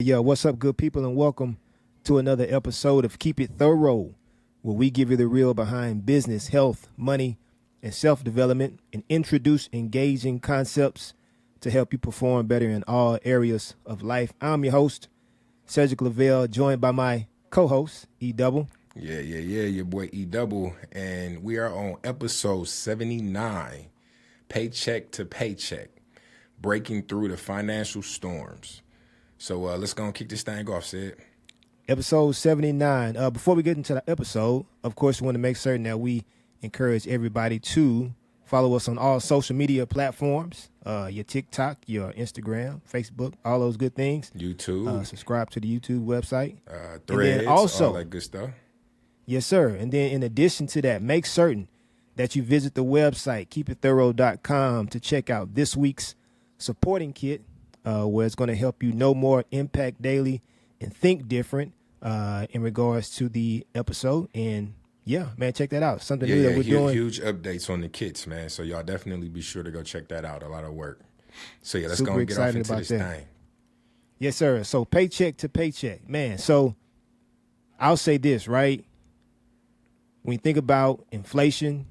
Yo, what's up, good people, and welcome to another episode of Keep It Thorough, where we give you the real behind business, health, money, and self-development, and introduce engaging concepts to help you perform better in all areas of life. I'm your host, Cedric Lavelle, joined by my co-host, E Double. Yeah, your boy E Double, and we are on episode 79, Paycheck to Paycheck, breaking through the financial storms. So let's go and kick this thing off, Sid. Episode 79. Before we get into the episode, of course, we want to make certain that we encourage everybody to follow us on all social media platforms, your TikTok, your Instagram, Facebook, all those good things. YouTube. Subscribe to the YouTube website. Threads, all that good stuff. Yes, sir. And then in addition to that, make certain that you visit the website, keepitthorough.com, to check out this week's supporting kit, where it's going to help you know more, impact daily, and think different in regards to the episode. And yeah, man, check that out. Something new that we're doing. Huge updates on the kits, man. So y'all definitely be sure to go check that out. A lot of work. So yeah, let's go and get off into this thing. Yes, sir. So paycheck to paycheck, man. So I'll say this, right? When you think about inflation,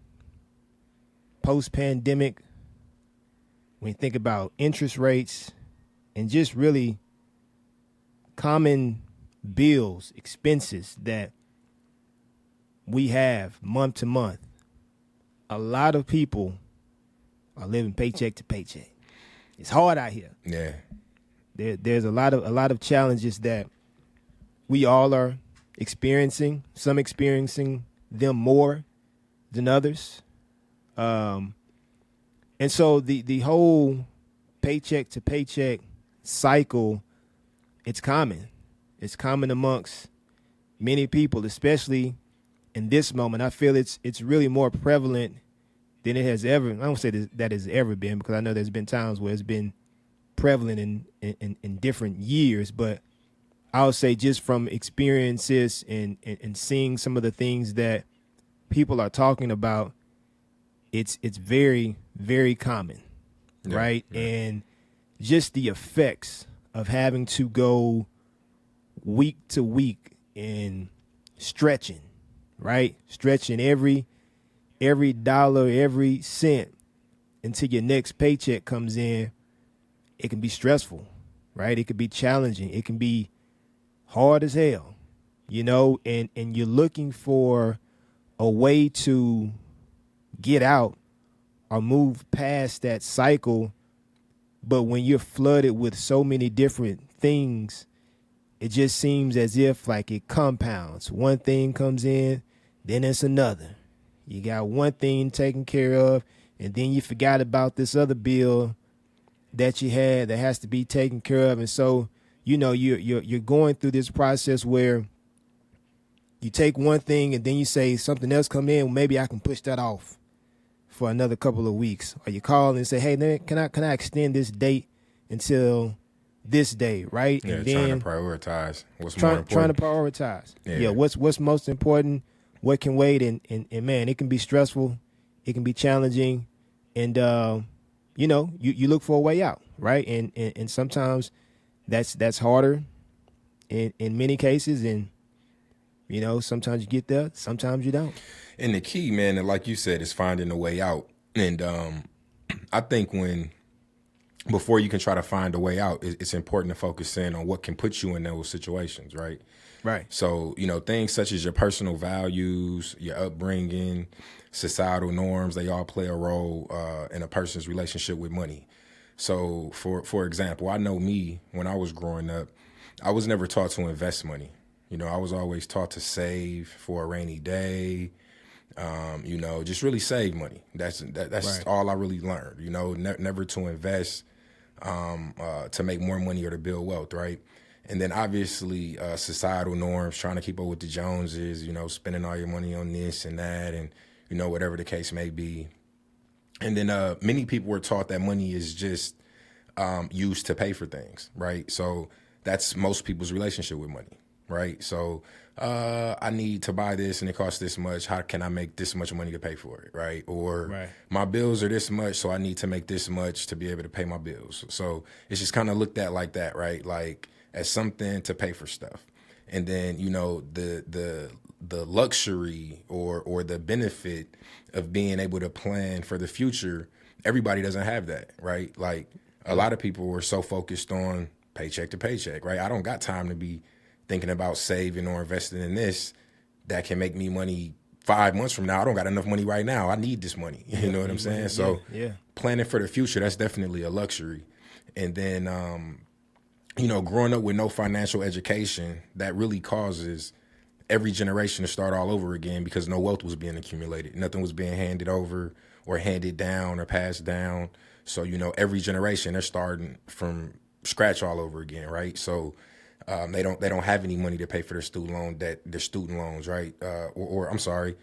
post-pandemic, when you think about interest rates, and just really common bills, expenses that we have month to month, a lot of people are living paycheck to paycheck. It's hard out here. Yeah. There's a lot of challenges that we all are experiencing, some experiencing them more than others. And so the whole paycheck to paycheck cycle, it's common. It's common amongst many people, especially in this moment. I feel it's really more prevalent than it has ever. I don't say that has ever been, because I know there's been times where it's been prevalent in different years, but I'll say just from experiences and seeing some of the things that people are talking about, it's very, very common, right? Yeah. And just the effects of having to go week to week and stretching, right? Stretching every dollar, every cent until your next paycheck comes in. It can be stressful, right? It could be challenging. It can be hard as hell, and you're looking for a way to get out or move past that cycle. But when you're flooded with so many different things, it just seems as if like it compounds. One thing comes in, then it's another. You got one thing taken care of, and then you forgot about this other bill that you had that has to be taken care of. And so, you're going through this process where you take one thing and then you say something else come in. Well, maybe I can push that off for another couple of weeks. Or you call and say, hey, man, can I extend this date until this day, right? Yeah, and then then trying to prioritize what's more important. Trying to prioritize. Yeah, what's most important, what can wait, and man, it can be stressful, it can be challenging, and you look for a way out, right? And sometimes that's harder in many cases, and sometimes you get there, sometimes you don't. And the key, man, and like you said, is finding a way out. And I think before you can try to find a way out, it's important to focus in on what can put you in those situations, right? Right. So, things such as your personal values, your upbringing, societal norms, they all play a role in a person's relationship with money. So, for example, I know me, when I was growing up, I was never taught to invest money. I was always taught to save for a rainy day, just really save money. That's right. All I really learned, never to invest to make more money or to build wealth, right? And then obviously societal norms, trying to keep up with the Joneses, spending all your money on this and that and, whatever the case may be. And then many people were taught that money is just used to pay for things, right? So that's most people's relationship with money, right? So I need to buy this and it costs this much. How can I make this much money to pay for it, right? Or my bills are this much, so I need to make this much to be able to pay my bills. So it's just kind of looked at like that, right? Like as something to pay for stuff. And then, you know, the luxury or the benefit of being able to plan for the future, everybody doesn't have that, right? Like a lot of people are so focused on paycheck to paycheck, right? I don't got time to be thinking about saving or investing in this that can make me money 5 months from now. I don't got enough money right now. I need this money. You know what I'm saying? So planning for the future, that's definitely a luxury. And then, you know, growing up with no financial education, that really causes every generation to start all over again because no wealth was being accumulated. Nothing was being handed over or handed down or passed down. So, you know, every generation, they're starting from scratch all over again, right? So they don't have any money to pay for their student loans, right? Or I'm sorry,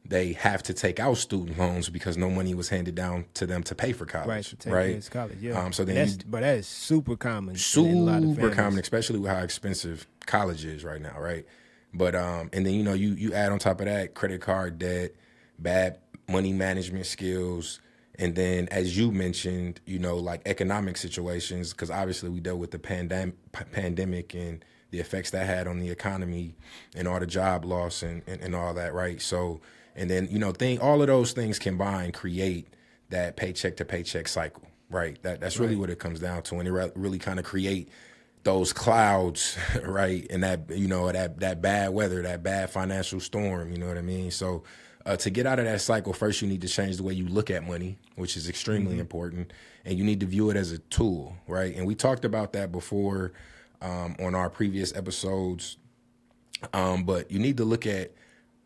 they have to take out student loans because no money was handed down to them to pay for college, right? To take right? College, yeah. So then, but that is super common. Super common, especially with how expensive college is right now, right? But and then you know you add on top of that credit card debt, bad money management skills. And then, as you mentioned, you know, like economic situations, because obviously we dealt with the pandemic and the effects that had on the economy and all the job loss and all that, right? So, and then, you know, all of those things combined create that paycheck to paycheck cycle, right? That's really what it comes down to. And it really kind of create those clouds, right? And that, you know, that bad weather, that bad financial storm, you know what I mean? So, to get out of that cycle, first you need to change the way you look at money, which is extremely important, and you need to view it as a tool, right? And we talked about that before on our previous episodes, but you need to look at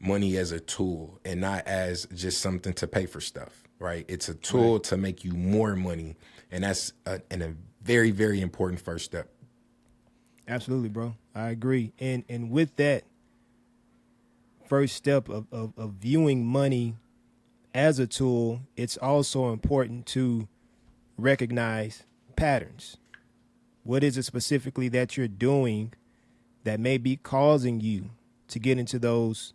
money as a tool and not as just something to pay for stuff, right? It's a tool to make you more money, and that's a very, very important first step. Absolutely, bro. I agree. And with that first step of viewing money as a tool, it's also important to recognize patterns. What is it specifically that you're doing that may be causing you to get into those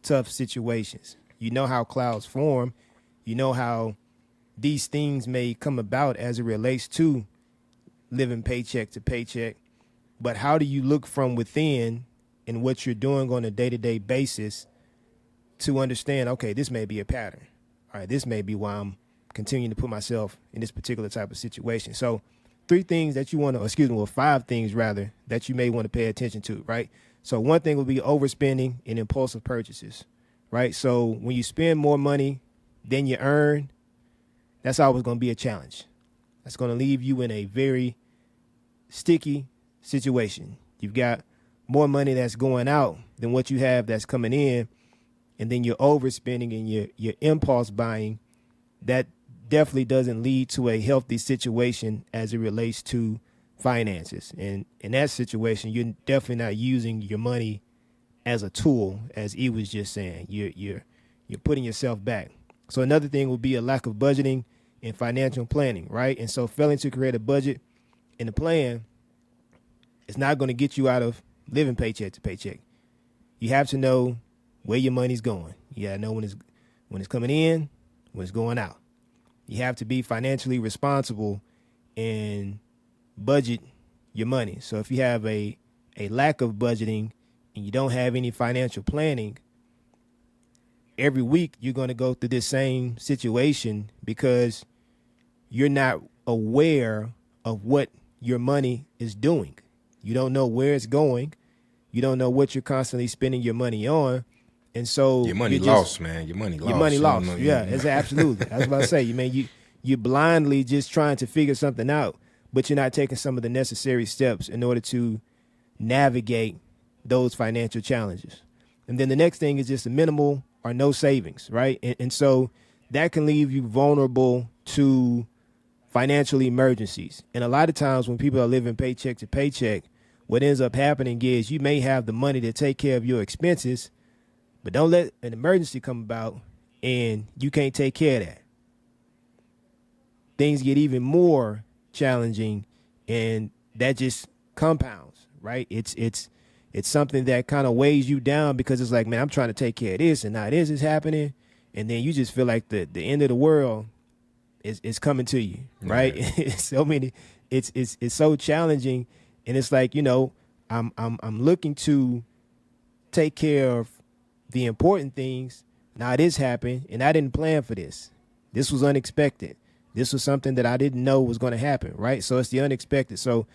tough situations? You know how clouds form. You know how these things may come about as it relates to living paycheck to paycheck. But how do you look from within in what you're doing on a day-to-day basis to understand, okay, this may be a pattern. All right, this may be why I'm continuing to put myself in this particular type of situation. So 5 things that you may want to pay attention to, right? So one thing would be overspending and impulsive purchases, right? So when you spend more money than you earn, that's always going to be a challenge. That's going to leave you in a very sticky situation. You've got more money that's going out than what you have that's coming in, and then you're overspending and you're impulse buying. That definitely doesn't lead to a healthy situation as it relates to finances. And in that situation, you're definitely not using your money as a tool, as E was just saying. You're putting yourself back. So another thing would be a lack of budgeting and financial planning, right? And so failing to create a budget and a plan is not going to get you out of living paycheck to paycheck. You have to know where your money's going. You gotta know when it's coming in, when it's going out. You have to be financially responsible and budget your money. So if you have a lack of budgeting and you don't have any financial planning, every week you're going to go through this same situation because you're not aware of what your money is doing. You don't know where it's going. You don't know what you're constantly spending your money on. And so your money lost, man. Your money lost. Your money lost. Yeah, it's absolutely. I was about to say, you're blindly just trying to figure something out, but you're not taking some of the necessary steps in order to navigate those financial challenges. And then the next thing is just a minimal or no savings, right? And so that can leave you vulnerable to financial emergencies. And a lot of times when people are living paycheck to paycheck, what ends up happening is you may have the money to take care of your expenses, but don't let an emergency come about and you can't take care of that. Things get even more challenging, and that just compounds, right? It's something that kind of weighs you down because it's like, man, I'm trying to take care of this, and now this is happening, and then you just feel like the end of the world is coming to you, right? Yeah. So many, it's so challenging, And it's like, I'm looking to take care of the important things. Now this happened, and I didn't plan for this. This was unexpected. This was something that I didn't know was going to happen, right? So it's the unexpected. So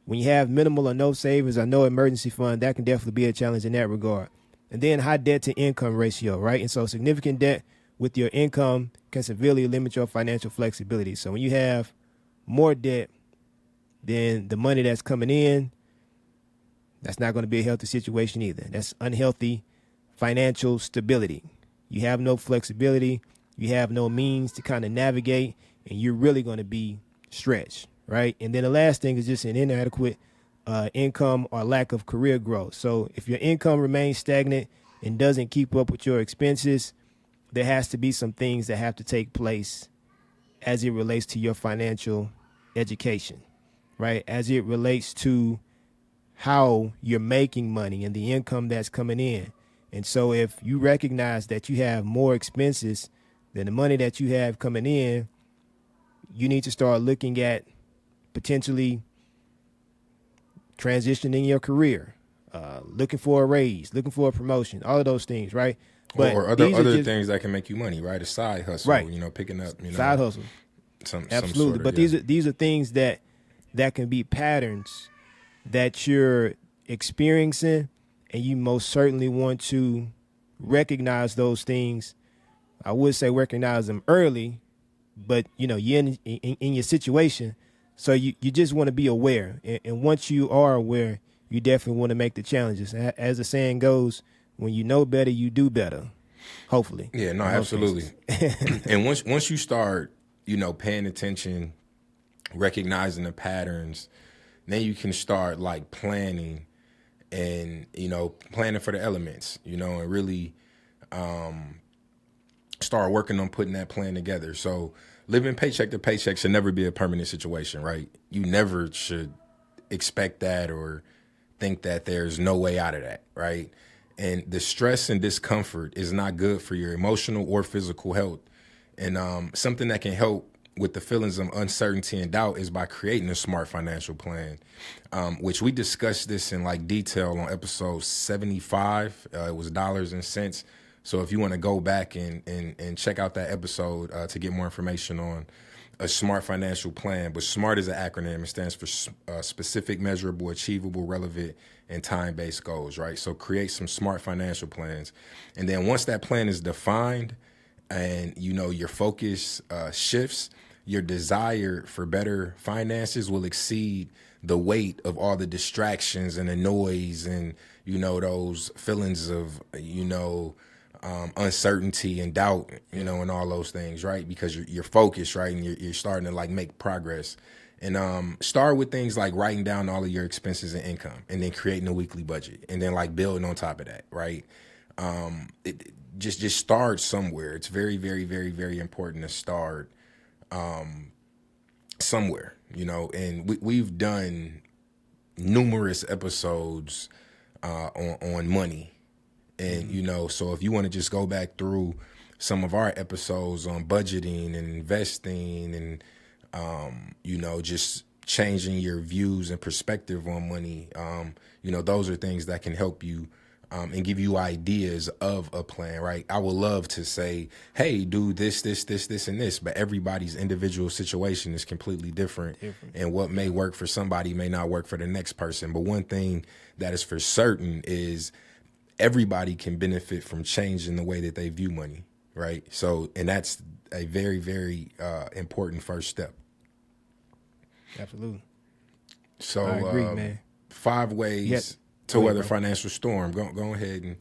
when you have minimal or no savings or no emergency fund, that can definitely be a challenge in that regard. And then high debt to income ratio, right? And so significant debt with your income can severely limit your financial flexibility. So when you have more debt than the money that's coming in, that's not going to be a healthy situation either. That's unhealthy financial stability. You have no flexibility. You have no means to kind of navigate, and you're really going to be stretched, right? And then the last thing is just an inadequate income or lack of career growth. So if your income remains stagnant and doesn't keep up with your expenses, there has to be some things that have to take place as it relates to your financial education, right? As it relates to how you're making money and the income that's coming in. And so if you recognize that you have more expenses than the money that you have coming in, you need to start looking at potentially transitioning your career, looking for a raise, looking for a promotion, all of those things, right? But or other things that can make you money, right? A side hustle, right? Picking up, side hustle, absolutely. Some sort of, but these are things that can be patterns that you're experiencing, and you most certainly want to recognize those things. I would say recognize them early, but you're in your situation, so you just want to be aware. And once you are aware, you definitely want to make the challenges. As the saying goes, when you know better, you do better. Hopefully. Yeah, no, absolutely. And once you start, paying attention, recognizing the patterns, then you can start like planning and, planning for the elements, and really start working on putting that plan together. So living paycheck to paycheck should never be a permanent situation, right? You never should expect that or think that there's no way out of that, right? And the stress and discomfort is not good for your emotional or physical health. And something that can help with the feelings of uncertainty and doubt is by creating a smart financial plan, which we discussed this in like detail on episode 75. It was dollars and cents. So if you want to go back and check out that episode to get more information on a smart financial plan, but SMART is an acronym. It stands for specific, measurable, achievable, relevant, and time-based goals, right? So create some smart financial plans. And then once that plan is defined and, your focus shifts, your desire for better finances will exceed the weight of all the distractions and the noise and, those feelings of, uncertainty and doubt, and all those things, right? Because you're focused, right? And you're starting to like make progress. And start with things like writing down all of your expenses and income, and then creating a weekly budget, and then like building on top of that, right? Just start somewhere. It's very, very, very, very important to start somewhere, and we've done numerous episodes on money. And, so if you want to just go back through some of our episodes on budgeting and investing and, just changing your views and perspective on money, those are things that can help you and give you ideas of a plan, right? I would love to say, hey, do this, and this, but everybody's individual situation is completely different. And what may work for somebody may not work for the next person. But one thing that is for certain is everybody can benefit from changing the way that they view money, right? So, and that's a very, very important first step. Absolutely. So, I agree, man. 5 ways to weather financial storm. Go ahead and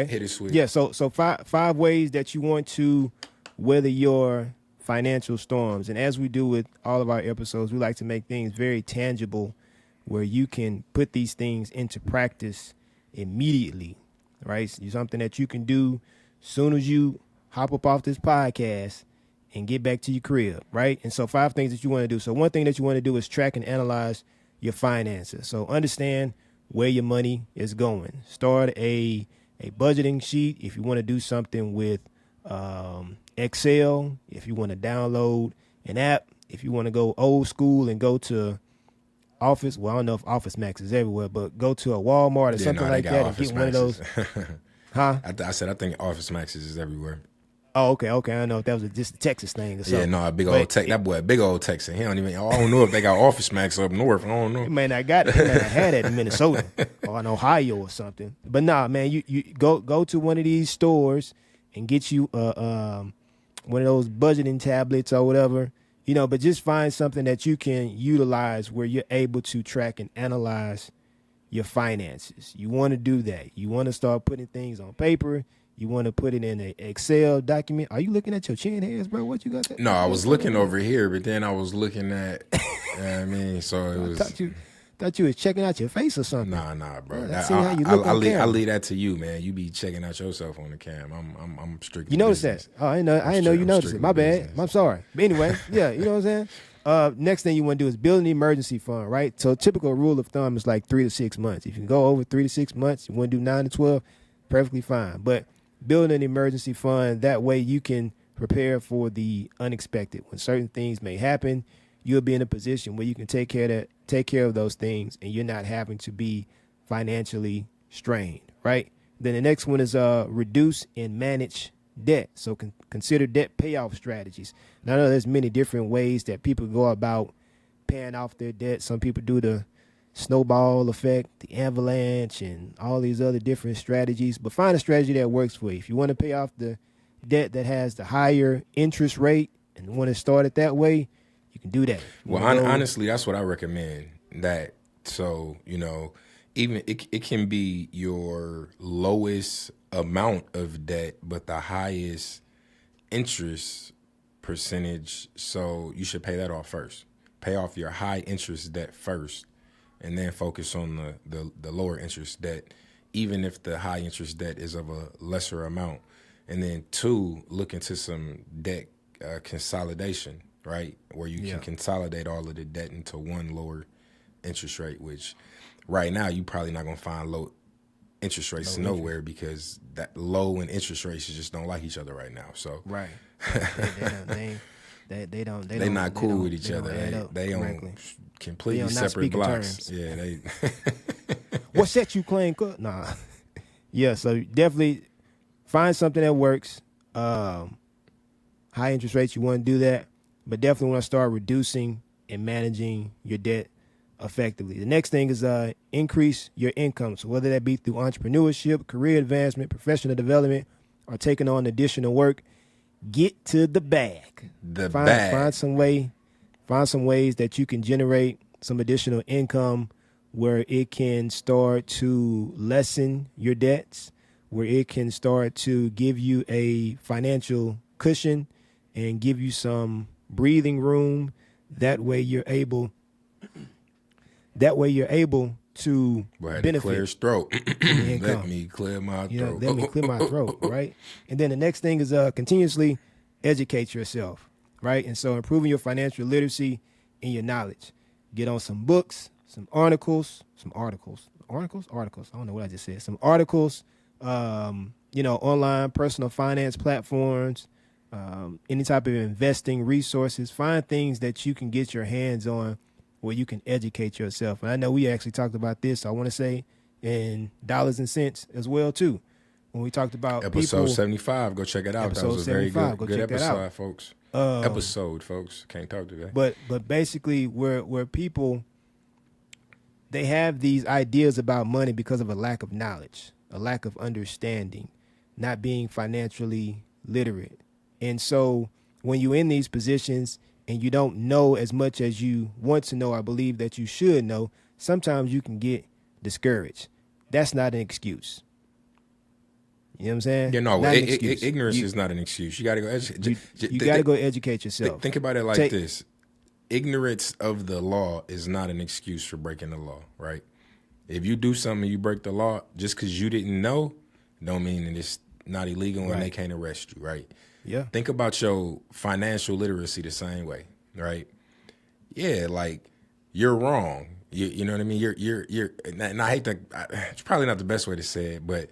hit it, sweet. Yeah. So five ways that you want to weather your financial storms. And as we do with all of our episodes, we like to make things very tangible, where you can put these things into practice immediately, right? Something that you can do soon as you hop up off this podcast and get back to your crib, right? And so 5 things that you want to do. So one thing that you want to do is track and analyze your finances. So understand where your money is going. Start a budgeting sheet if you want to do something with Excel, if you want to download an app, if you want to go old school and go to Office. Well, I don't know if Office Max is everywhere, but go to a Walmart or something like that and get one of those. Huh? I said I think Office Maxes is everywhere. Oh, okay. I don't know if that was just a Texas thing or something. Yeah, no, a big old Texan. That boy, a big old Texan. He don't even. I don't know if they got Office Max up north. I don't know. He may not got it. He may not had it in Minnesota or in Ohio or something. But nah, man, you go to one of these stores and get you one of those budgeting tablets or whatever, but just find something that you can utilize where you're able to track and analyze your finances. You want to do that. You want to start putting things on paper. You want to put it in an Excel document. Are you looking at your chin hairs, bro? What you got that? No, I was looking over here, but then I was looking at, so it was. Thought you was checking out your face or something. Nah, bro. I leave that to you, man. You be checking out yourself on the cam. I'm strictly. You noticed business. that? Oh, I didn't know you noticed it. My bad. Business. I'm sorry. But anyway, yeah, you know what I'm saying? Next thing you want to do is build an emergency fund, right? So typical rule of thumb is like 3 to 6 months. If you can go over 3 to 6 months, you want to do 9 to 12, perfectly fine. But build an emergency fund. That way you can prepare for the unexpected. When certain things may happen, you'll be in a position where you can take care of those things, and you're not having to be financially strained, right? Then the next one is reduce and manage debt. So consider debt payoff strategies. Now, I know there's many different ways that people go about paying off their debt. Some people do the snowball effect, the avalanche, and all these other different strategies. But find a strategy that works for you. If you want to pay off the debt that has the higher interest rate and want to start it that way, you can do that. Well, honestly, that's what I recommend. That so even it can be your lowest amount of debt, but the highest interest percentage. So you should pay that off first. Pay off your high interest debt first, and then focus on the lower interest debt, even if the high interest debt is of a lesser amount. And then 2, look into some debt consolidation, right? Where you can consolidate all of the debt into one lower interest rate, which right now you probably not going to find low interest rates nowhere because that low and interest rates just don't like each other right now. So right. They're not cool with each other. They on completely separate blocks. Terms. Yeah, they. What set you claim? Nah. Yeah, so definitely find something that works. High interest rates, you want to do that, but definitely want to start reducing and managing your debt effectively. The next thing is increase your income. So whether that be through entrepreneurship, career advancement, professional development, or taking on additional work, get to the bag. Find some ways that you can generate some additional income where it can start to lessen your debts, where it can start to give you a financial cushion and give you some breathing room. That way you're able to benefit. Clear his throat. Let me clear my throat. Let me clear my throat, right? And then the next thing is continuously educate yourself, right? And so improving your financial literacy and your knowledge. Get on some books, some articles. Articles? I don't know what I just said. Some articles, online personal finance platforms, any type of investing resources. Find things that you can get your hands on where you can educate yourself. And I know we actually talked about this, I want to say, in dollars and cents as well, too. When we talked about episode 75, go check it out. That was a very good episode, folks. Folks. Can't talk today. But basically, where people, they have these ideas about money because of a lack of knowledge, a lack of understanding, not being financially literate. And so when you're in these positions and you don't know as much as you want to know, I believe that you should know, sometimes you can get discouraged. That's not an excuse. You know what I'm saying? Ignorance is not an excuse. You got to go educate. You got to go educate yourself. Think about it like this. Ignorance of the law is not an excuse for breaking the law, right? If you do something and you break the law, just because you didn't know, don't mean that it's not illegal and they can't arrest you, right? Yeah. Think about your financial literacy the same way, right? Yeah, like you're wrong. You know what I mean? You're and I hate to, it's probably not the best way to say it, but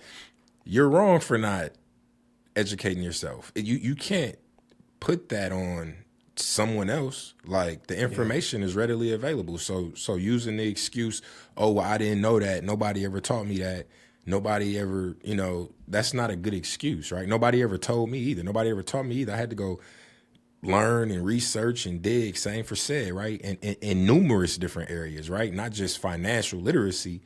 you're wrong for not educating yourself. You can't put that on someone else. Like, the information is readily available. So using the excuse, oh, well, I didn't know that, nobody ever taught me that, nobody ever, that's not a good excuse, right? Nobody ever told me either. Nobody ever taught me either. I had to go learn and research and dig, same for said, right? And in numerous different areas, right? Not just financial literacy.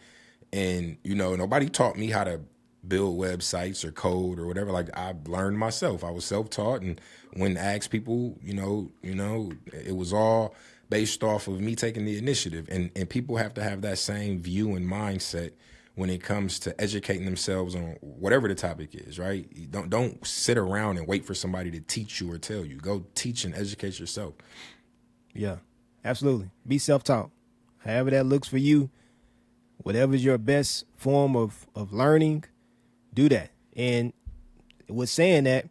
And, nobody taught me how to build websites or code or whatever. Like, I learned myself. I was self-taught, and when asked people, it was all based off of me taking the initiative. And people have to have that same view and mindset when it comes to educating themselves on whatever the topic is, right? Don't sit around and wait for somebody to teach you or tell you. Go teach and educate yourself. Yeah, absolutely. Be self-taught. However that looks for you, whatever's your best form of learning, do that. And with saying that,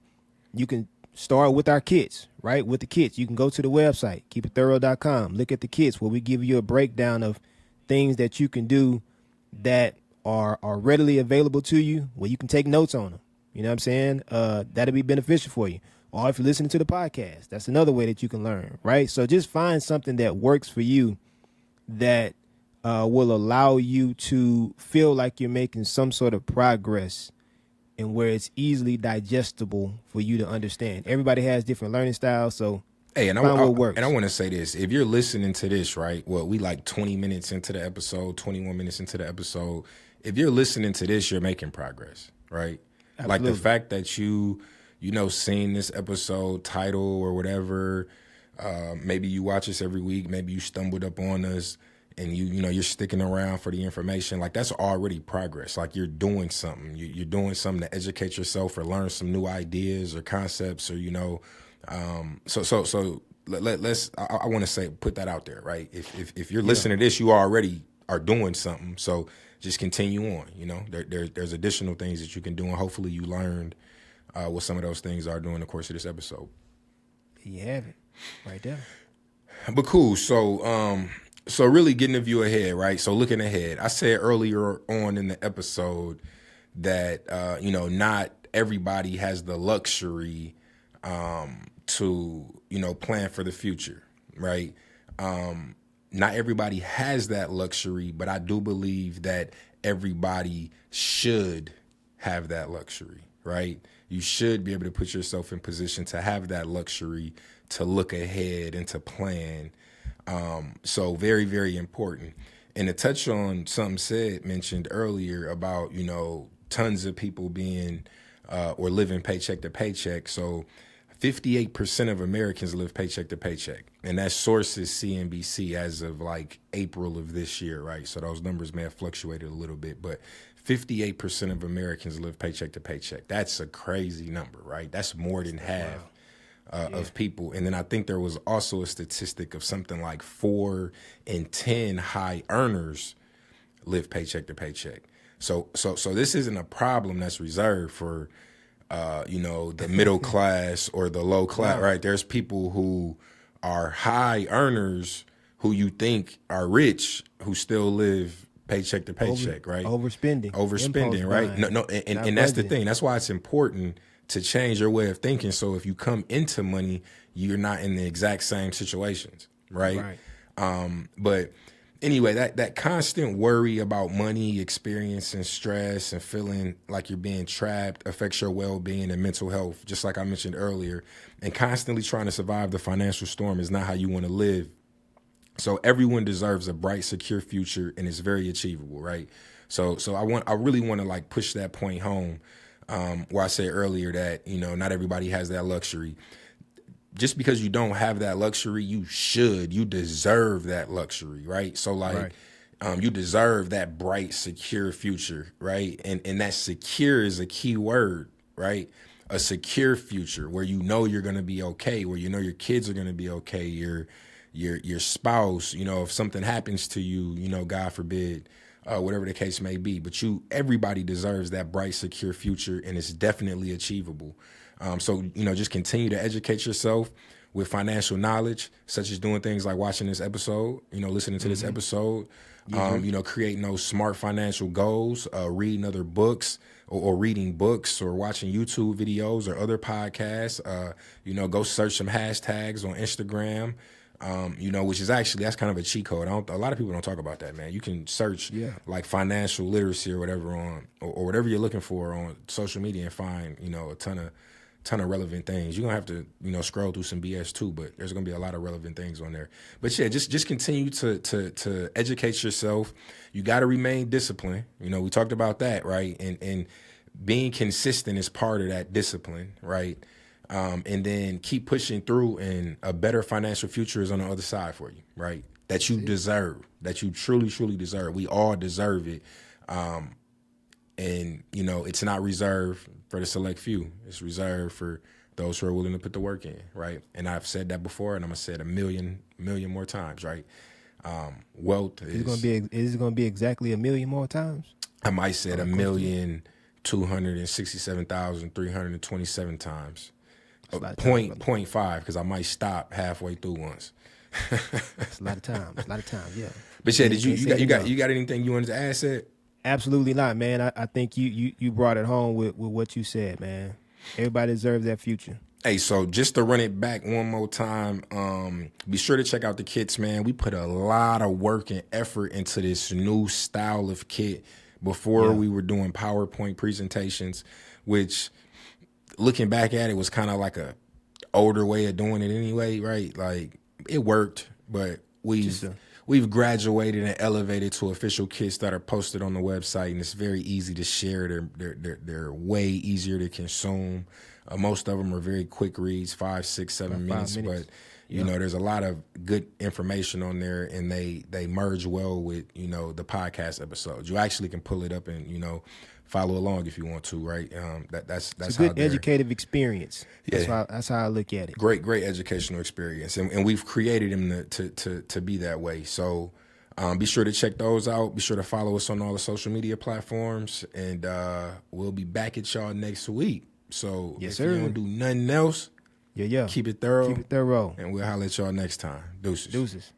you can start with our kits, right? With the kits, you can go to the website, keepitthorough.com, look at the kits where we give you a breakdown of things that you can do that are readily available to you, where you can take notes on them. You know what I'm saying? That'll be beneficial for you. Or if you're listening to the podcast, that's another way that you can learn, right? So just find something that works for you that will allow you to feel like you're making some sort of progress, and where it's easily digestible for you to understand. Everybody has different learning styles, so hey, and find what works. And I want to say this. If you're listening to this, right, well, we like 20 minutes into the episode, 21 minutes into the episode. If you're listening to this, you're making progress, right? Absolutely. Like, the fact that you seen this episode title or whatever, maybe you watch us every week, maybe you stumbled up on us, and you're sticking around for the information. Like, that's already progress. Like, you're doing something. You're doing something to educate yourself or learn some new ideas or concepts, or so let's. I want to say, put that out there, right? If you're listening to this, you already are doing something. So just continue on. There's additional things that you can do, and hopefully you learned what some of those things are during the course of this episode. You have it right there. But cool. So really getting a view ahead, right? So looking ahead, I said earlier on in the episode that not everybody has the luxury to plan for the future, right? Not everybody has that luxury, but I do believe that everybody should have that luxury, right? You should be able to put yourself in position to have that luxury, to look ahead and to plan. So very, very important. And to touch on something mentioned earlier about, tons of people being or living paycheck to paycheck. So 58% of Americans live paycheck to paycheck. And that source is CNBC as of like April of this year, right? So those numbers may have fluctuated a little bit, but 58% of Americans live paycheck to paycheck. That's a crazy number, right? That's more than half. Of people. And then I think there was also a statistic of something like 4 in 10 high earners live paycheck to paycheck. So this isn't a problem that's reserved for the middle class or the low class, right? There's people who are high earners who you think are rich who still live paycheck to paycheck, right? Overspending, right? No, and that's the thing. That's why it's important to change your way of thinking. So if you come into money, you're not in the exact same situations, right? But anyway, that constant worry about money, experiencing stress, and feeling like you're being trapped affects your well-being and mental health, just like I mentioned earlier. And constantly trying to survive the financial storm is not how you want to live. So everyone deserves a bright, secure future, and it's very achievable, right? So I really want to like push that point home. Where I said earlier that, not everybody has that luxury. Just because you don't have that luxury, you deserve that luxury, right? So you deserve that bright, secure future, right? And that secure is a key word, right? A secure future where you're going to be okay, where your kids are going to be okay, your spouse, if something happens to you, God forbid, whatever the case may be. But everybody deserves that bright, secure future, and it's definitely achievable. So just continue to educate yourself with financial knowledge, such as doing things like watching this episode, listening to this episode, Creating those smart financial goals, reading other books or reading books or watching YouTube videos or other podcasts. Go search some hashtags on Instagram. Which is actually, that's kind of a cheat code. A lot of people don't talk about that, man. You can search like financial literacy or whatever or whatever you're looking for on social media and find, a ton of relevant things. You're gonna have to, scroll through some BS too, but there's gonna be a lot of relevant things on there. But yeah, just continue to educate yourself. You got to remain disciplined. We talked about that, right? And being consistent is part of that discipline, right? And then keep pushing through, and a better financial future is on the other side for you, right? That you deserve, that you truly, truly deserve. We all deserve it. And it's not reserved for the select few. It's reserved for those who are willing to put the work in, right? And I've said that before, and I'm gonna say it a million more times, right? Wealth is it gonna be exactly a million more times? I might say it 1,267,327 times. 0.5, because I might stop halfway through once. It's a lot of time. Yeah. But yeah, you got anything you wanted to add, Sid? Absolutely not, man. I think you brought it home with what you said, man. Everybody deserves that future. Hey, so just to run it back one more time, be sure to check out the kits, man. We put a lot of work and effort into this new style of kit. Before we were doing PowerPoint presentations, which, looking back at it, was kind of like a older way of doing it anyway, right? Like, it worked, but we've graduated and elevated to official kits that are posted on the website, and it's very easy to share. They're way easier to consume. Most of them are very quick reads, 5, 6, 7 minutes, but there's a lot of good information on there, and they merge well with the podcast episodes. You actually can pull it up and follow along if you want to, right? That's it's a good educative experience. Yeah. That's how I look at it. Great educational experience, and we've created them to be that way. So be sure to check those out. Be sure to follow us on all the social media platforms, and we'll be back at y'all next week. So if you don't do nothing else, keep it thorough. Keep it thorough. And we'll holler at y'all next time. Deuces.